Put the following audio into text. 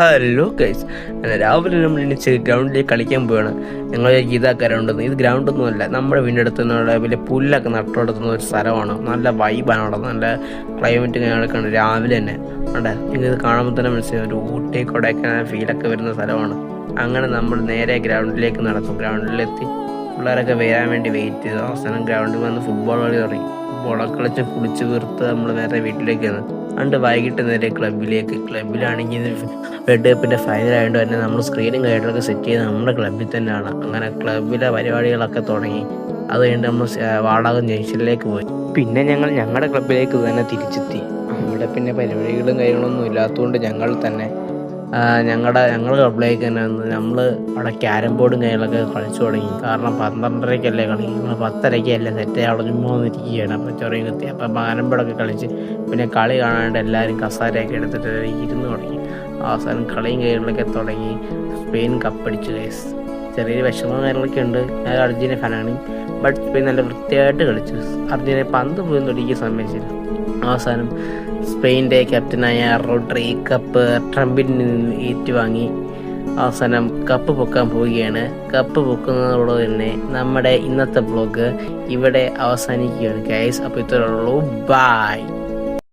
Hello guys, അല്ല രാവിലെ നമ്മൾ എണീച്ച് ഗ്രൗണ്ടിലേക്ക് കളിക്കാൻ പോവുകയാണ്. ഞങ്ങൾ ഇതാ ഗ്രൗണ്ടെന്ന്. ഇത് ഗ്രൗണ്ടൊന്നും അല്ല, നമ്മുടെ വീടിൻ്റെ അടുത്ത് നിന്നുള്ള വലിയ പുല്ലൊക്കെ നട്ടുകൊടുത്തുന്ന ഒരു സ്ഥലമാണ്. നല്ല വൈബാണ് അവിടെ, നല്ല ക്ലൈമറ്റ് ഞങ്ങൾക്കാണ് രാവിലെ തന്നെ. ഉണ്ട്, ഇത് കാണുമ്പോൾ തന്നെ മനസ്സിലാവും ഒരു ഊട്ടി കൊടൈക്കനാൽ ഫീലൊക്കെ വരുന്ന സ്ഥലമാണ്. അങ്ങനെ നമ്മൾ നേരെ ഗ്രൗണ്ടിലേക്ക് നടക്കും. ഗ്രൗണ്ടിലെത്തി പിള്ളേരൊക്കെ വരാൻ വേണ്ടി വെയിറ്റ് ചെയ്തു. അവസാനം ഗ്രൗണ്ടിൽ വന്ന് ഫുട്ബോൾ കളി തുടങ്ങി. ഫുട്ബോളൊക്കെ കളിച്ച് കുളിച്ച് വീർത്ത് നമ്മൾ നേരെ വീട്ടിലേക്ക് വന്നു. അണ്ട് വൈകിട്ട് നേരെ ക്ലബിലാണെങ്കിൽ വേൾഡ് കപ്പിൻ്റെ ഫൈനൽ ആയതുകൊണ്ട് തന്നെ നമ്മൾ സ്ക്രീനും ഗൈഡറൊക്കെ സെറ്റ് ചെയ്ത് നമ്മുടെ ക്ലബ്ബിൽ തന്നെയാണ്. അങ്ങനെ ക്ലബിലെ പരിപാടികളൊക്കെ തുടങ്ങി. അത് കഴിഞ്ഞ് നമ്മൾ വാടാകം ജംഗ്ഷനിലേക്ക് പോയി. പിന്നെ ഞങ്ങളുടെ ക്ലബിലേക്ക് തന്നെ തിരിച്ചെത്തി. അവിടെ പിന്നെ പരിപാടികളും കാര്യങ്ങളൊന്നും ഇല്ലാത്തതുകൊണ്ട് ഞങ്ങളുടെ ക്ലബിലേക്ക് തന്നെ വന്ന് നമ്മൾ അവിടെ ക്യാരം ബോർഡും കാര്യങ്ങളൊക്കെ കളിച്ചു തുടങ്ങി. കാരണം 12:30-ക്കല്ലേ കളി, നമ്മൾ 10:30-ക്കല്ലേ സെറ്റ് അവിടെ ചുമ്മാ വന്നിരിക്കുകയാണ്. അപ്പോൾ ചൊറിയും കുത്തി അപ്പോൾ ക്യാരം ബോർഡൊക്കെ കളിച്ച് പിന്നെ കളി കാണാണ്ട് എല്ലാവരും കസാരയൊക്കെ എടുത്തിട്ട് ഇരുന്ന് തുടങ്ങി. അവസാനം കളിയും കാര്യങ്ങളൊക്കെ തുടങ്ങി. സ്പെയിൻ കപ്പടിച്ചു ഗൈസ്. ചെറിയൊരു വിഷമവും കാര്യങ്ങളൊക്കെ ഉണ്ട്. ഞാൻ അർജന്റീന ഫാനാണ്, ബട്ട് സ്പെയിൻ നല്ല വൃത്തിയായിട്ട് കളിച്ചു. അർജന്റീന പന്ത് പോയി തൊടിക്കാൻ സമ്മതിച്ചില്ല. അവസാനം സ്പെയിൻ്റെ ക്യാപ്റ്റനായ റോഡ്രി കപ്പ് ട്രംപിൽ നിന്ന് ഏറ്റുവാങ്ങി. അവസാനം കപ്പ് പൊക്കാൻ പോവുകയാണ്. കപ്പ് പൊക്കുന്നതോടെ തന്നെ നമ്മുടെ ഇന്നത്തെ വ്ളോഗ് ഇവിടെ അവസാനിക്കുകയാണ് ഗൈസ്. അപ്പോൾ ഇത്രയേ ഉള്ളൂ. ബൈ.